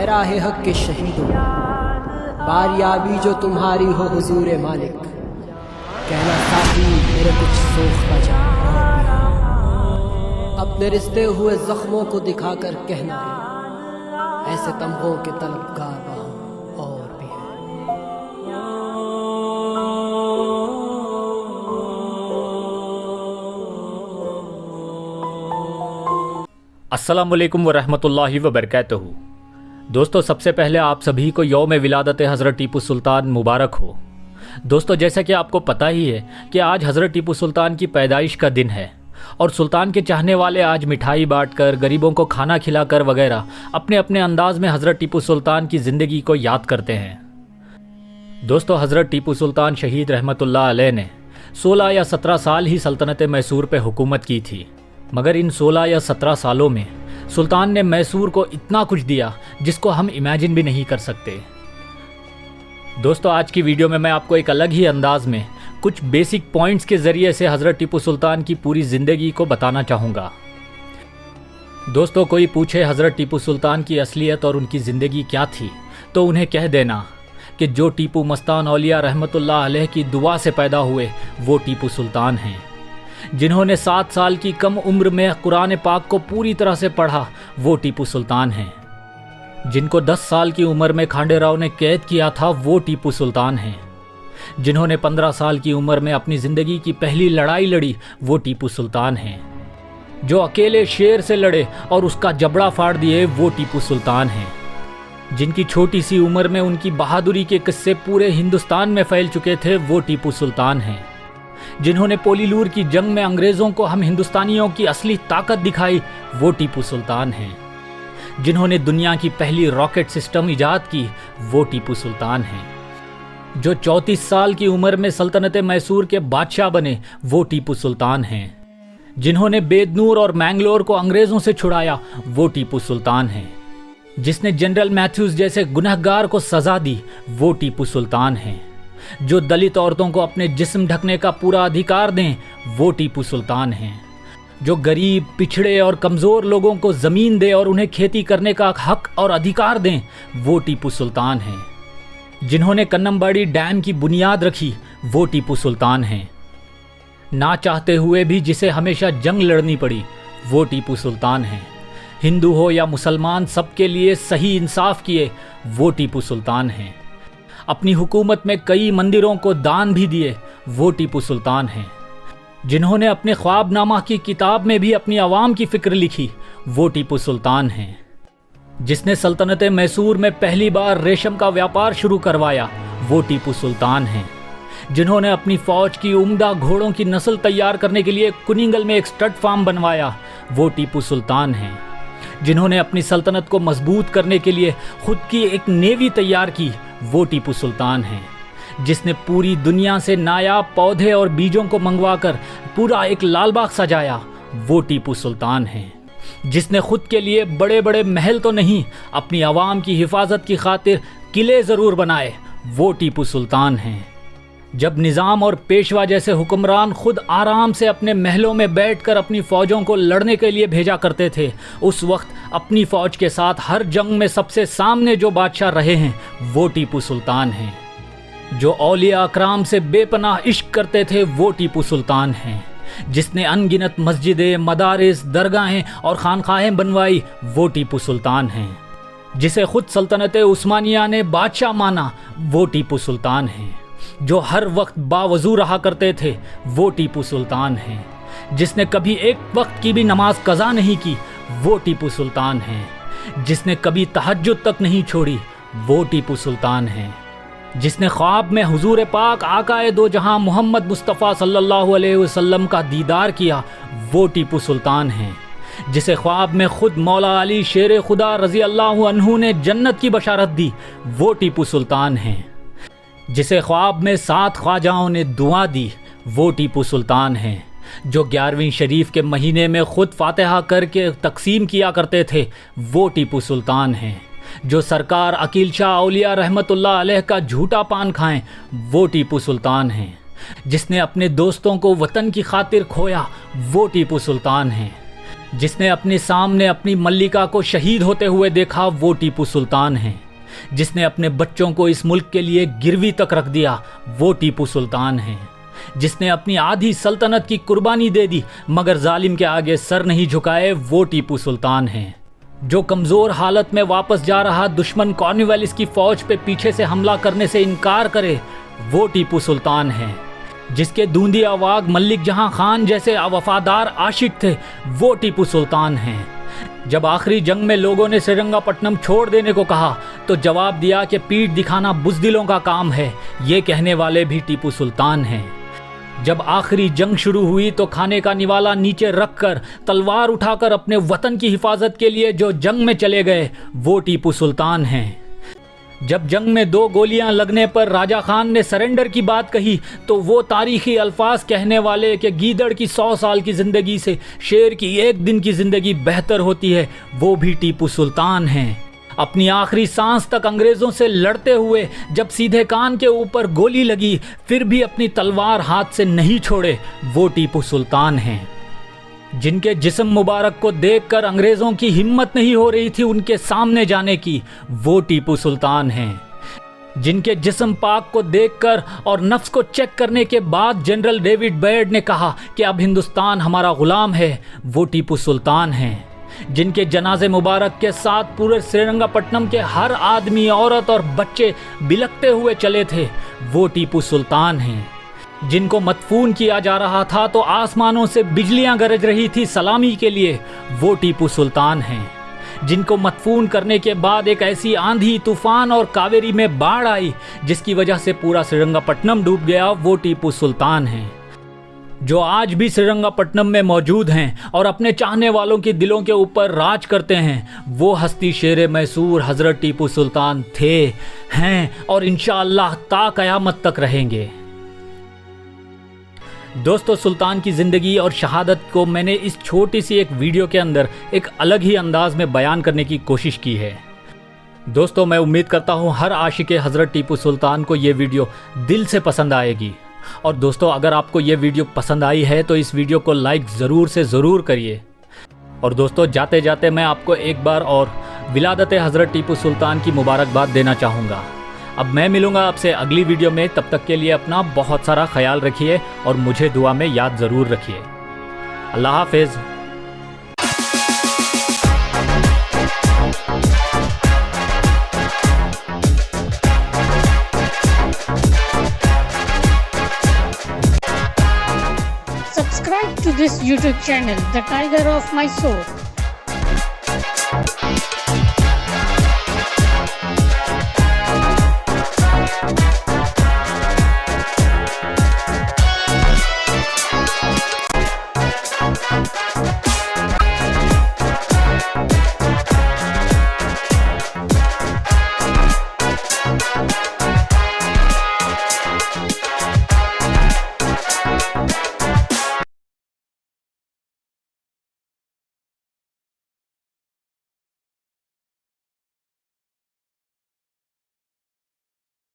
है राह हक के शहीदों, बारियाबी जो तुम्हारी हो हुजूर मालिक। कहना साथी मेरे कुछ सोखता जा, अपने रिश्ते हुए जख्मों को दिखाकर कहना है, ऐसे तमगों के तलबगार वहाँ और भी है। अस्सलामुअलैकुम वरहमतुल्लाहि वबरकातुहू। दोस्तों, सबसे पहले आप सभी को यौम विलादत हज़रत टीपू सुल्तान मुबारक हो। दोस्तों, जैसा कि आपको पता ही है कि आज हज़रत टीपू सुल्तान की पैदाइश का दिन है और सुल्तान के चाहने वाले आज मिठाई बांटकर, गरीबों को खाना खिलाकर वगैरह अपने अपने अंदाज में हज़रत टीपू सुल्तान की ज़िंदगी को याद करते हैं। दोस्तों, हज़रत टीपू सुल्तान शहीद रहमतुल्लाह अलैह ने 16 या 17 साल ही सल्तनत मैसूर पे हुकूमत की थी, मगर इन 16 या 17 सालों में सुल्तान ने मैसूर को इतना कुछ दिया जिसको हम इमेजिन भी नहीं कर सकते। दोस्तों, आज की वीडियो में मैं आपको एक अलग ही अंदाज में कुछ बेसिक पॉइंट्स के ज़रिए से हज़रत टीपू सुल्तान की पूरी ज़िंदगी को बताना चाहूँगा। दोस्तों, कोई पूछे हज़रत टीपू सुल्तान की असलियत और उनकी ज़िंदगी क्या थी, तो उन्हें कह देना कि जो टीपू मस्तान औलिया रहमतुल्लाह अलैह की दुआ से पैदा हुए वो टीपू सुल्तान हैं। जिन्होंने 7 साल की कम उम्र में कुरान पाक को पूरी तरह से पढ़ा वो टीपू सुल्तान हैं। जिनको 10 साल की उम्र में खांडे राव ने कैद किया था वो टीपू सुल्तान हैं। जिन्होंने 15 साल की उम्र में अपनी ज़िंदगी की पहली लड़ाई लड़ी वो टीपू सुल्तान हैं। जो अकेले शेर से लड़े और उसका जबड़ा फाड़ दिए वो टीपू सुल्तान हैं। जिनकी छोटी सी उम्र में उनकी बहादुरी के किस्से पूरे हिंदुस्तान में फैल चुके थे वो टीपू सुल्तान हैं। जिन्होंने पोलीलूर की जंग में अंग्रेज़ों को हम हिंदुस्तानियों की असली ताकत दिखाई वो टीपू सुल्तान हैं। जिन्होंने दुनिया की पहली रॉकेट सिस्टम इजाद की वो टीपू सुल्तान हैं। जो 34 साल की उम्र में सल्तनत मैसूर के बादशाह बने वो टीपू सुल्तान हैं। जिन्होंने बेदनूर और मैंगलोर को अंग्रेज़ों से छुड़ाया वो टीपू सुल्तान हैं। जिसने जनरल मैथ्यूज जैसे गुनहगार को सज़ा दी वो टीपू सुल्तान हैं। जो दलित औरतों को अपने जिस्म ढकने का पूरा अधिकार दें वो टीपू सुल्तान हैं। जो गरीब, पिछड़े और कमज़ोर लोगों को ज़मीन दे और उन्हें खेती करने का हक और अधिकार दें वो टीपू सुल्तान हैं। जिन्होंने कन्नमबाड़ी डैम की बुनियाद रखी वो टीपू सुल्तान हैं। ना चाहते हुए भी जिसे हमेशा जंग लड़नी पड़ी वो टीपू सुल्तान हैं। हिंदू हो या मुसलमान, सबके लिए सही इंसाफ किए वो टीपू सुल्तान हैं। अपनी हुकूमत में कई मंदिरों को दान भी दिए वो टीपू सुल्तान हैं। जिन्होंने अपने ख्वाबनामा की किताब में भी अपनी आवाम की फ़िक्र लिखी वो टीपू सुल्तान हैं। जिसने सल्तनत मैसूर में पहली बार रेशम का व्यापार शुरू करवाया वो टीपू सुल्तान हैं। जिन्होंने अपनी फ़ौज की उम्दा घोड़ों की नस्ल तैयार करने के लिए कुनिंगल में एक स्टड फार्म बनवाया वो टीपू सुल्तान हैं। जिन्होंने अपनी सल्तनत को मजबूत करने के लिए खुद की एक नेवी तैयार की वो टीपू सुल्तान हैं। जिसने पूरी दुनिया से नायाब पौधे और बीजों को मंगवाकर पूरा एक लाल बाग सजाया वो टीपू सुल्तान हैं। जिसने खुद के लिए बड़े बड़े महल तो नहीं, अपनी आवाम की हिफाजत की खातिर किले ज़रूर बनाए वो टीपू सुल्तान हैं। जब निज़ाम और पेशवा जैसे हुक्मरान खुद आराम से अपने महलों में बैठकर अपनी फ़ौजों को लड़ने के लिए भेजा करते थे, उस वक्त अपनी फ़ौज के साथ हर जंग में सबसे सामने जो बादशाह रहे हैं वो टीपू सुल्तान हैं। जो औलिया अकराम से बेपनाह इश्क करते थे वो टीपू सुल्तान हैं। जिसने अनगिनत मस्जिदें, मदारिस, दरगाहें और खानखाहें बनवाई वो टीपू सुल्तान हैं। जिसे खुद सल्तनत उस्मानिया ने बादशाह माना वो टीपू सुल्तान हैं। जो हर वक्त बावजू रहा करते थे वो टीपू सुल्तान हैं। जिसने कभी एक वक्त की भी नमाज कज़ा नहीं की वो टीपू सुल्तान हैं। जिसने कभी तहज्जुद तक नहीं छोड़ी वो टीपू सुल्तान हैं। जिसने ख्वाब में हुजूर पाक आकाए दो जहां मोहम्मद मुस्तफ़ा सल्लल्लाहु अलैहि वसल्लम का दीदार किया वो टीपू सुल्तान हैं। जिसे ख्वाब में खुद मौला अली शेर खुदा रज़ी अल्लाहु अन्हु ने जन्नत की बशारत दी वो टीपू सुल्तान हैं। जिसे ख्वाब में 7 ख्वाजाओं ने दुआ दी वो टीपू सुल्तान हैं। जो 11वीं शरीफ के महीने में खुद फातिहा करके तकसीम किया करते थे वो टीपू सुल्तान हैं। जो सरकार अकील शाह औलिया रहमतुल्लाह अलैह का झूठा पान खाएं वो टीपू सुल्तान हैं। जिसने अपने दोस्तों को वतन की खातिर खोया वो टीपू सुल्तान हैं। जिसने अपने सामने अपनी मल्लिका को शहीद होते हुए देखा वो टीपू सुल्तान है। जिसने अपने बच्चों को इस मुल्क के लिए गिरवी तक रख दिया वो टीपू सुल्तान है। जिसने अपनी आधी सल्तनत की कुर्बानी दे दी मगर जालिम के आगे सर नहीं झुकाए वो टीपू सुल्तान है। जो कमज़ोर हालत में वापस जा रहा दुश्मन कॉर्नवालिस की फौज पे पीछे से हमला करने से इनकार करे वो टीपू सुल्तान है। जिसके दूंदी आवाग मलिक जहां खान जैसे वफादार आशिक थे वो टीपू सुल्तान हैं। जब आखिरी जंग में लोगों ने श्रीरंगपट्टनम छोड़ देने को कहा तो जवाब दिया कि पीठ दिखाना बुज़दिलों का काम है, ये कहने वाले भी टीपू सुल्तान हैं। जब आखिरी जंग शुरू हुई तो खाने का निवाला नीचे रखकर तलवार उठाकर अपने वतन की हिफाजत के लिए जो जंग में चले गए वो टीपू सुल्तान हैं। जब जंग में 2 गोलियां लगने पर राजा खान ने सरेंडर की बात कही तो वो तारीखी अल्फाज कहने वाले कि गीदड़ की 100 साल की ज़िंदगी से शेर की 1 दिन की ज़िंदगी बेहतर होती है वो भी टीपू सुल्तान हैं। अपनी आखिरी सांस तक अंग्रेज़ों से लड़ते हुए जब सीधे कान के ऊपर गोली लगी फिर भी अपनी तलवार हाथ से नहीं छोड़े वो टीपू सुल्तान हैं। जिनके जिस्म मुबारक को देखकर अंग्रेज़ों की हिम्मत नहीं हो रही थी उनके सामने जाने की वो टीपू सुल्तान हैं। जिनके जिस्म पाक को देखकर और नफ्स को चेक करने के बाद जनरल डेविड बेयर्ड ने कहा कि अब हिंदुस्तान हमारा गुलाम है वो टीपू सुल्तान हैं। जिनके जनाजे मुबारक के साथ पूरे श्रीरंगपट्टनम के हर आदमी औरत और बच्चे बिलखते हुए चले थे वो टीपू सुल्तान हैं। जिनको मदफून किया जा रहा था तो आसमानों से बिजलियां गरज रही थी सलामी के लिए वो टीपू सुल्तान हैं। जिनको मदफून करने के बाद एक ऐसी आंधी तूफान और कावेरी में बाढ़ आई जिसकी वजह से पूरा श्रीरंगपट्टनम डूब गया वो टीपू सुल्तान हैं। जो आज भी श्रीरंगपट्टनम में मौजूद हैं और अपने चाहने वालों के दिलों के ऊपर राज करते हैं वो हस्ती शेर मैसूर हज़रत टीपू सुल्तान थे, हैं और इंशाअल्लाह ता क़यामत तक रहेंगे। दोस्तों, सुल्तान की ज़िंदगी और शहादत को मैंने इस छोटी सी एक वीडियो के अंदर एक अलग ही अंदाज में बयान करने की कोशिश की है। दोस्तों, मैं उम्मीद करता हूँ हर आशिक हज़रत टीपू सुल्तान को ये वीडियो दिल से पसंद आएगी। और दोस्तों, अगर आपको ये वीडियो पसंद आई है तो इस वीडियो को लाइक ज़रूर से ज़रूर करिए। और दोस्तों, जाते जाते मैं आपको एक बार और विलादत हज़रत टीपू सुल्तान की मुबारकबाद देना चाहूँगा। अब मैं मिलूँगा आपसे अगली वीडियो में, तब तक के लिए अपना बहुत सारा ख्याल रखिए और मुझे दुआ में याद ज़रूर रखिए। अल्लाह हाफिज़। Subscribe to this YouTube channel, The Tiger of Mysore.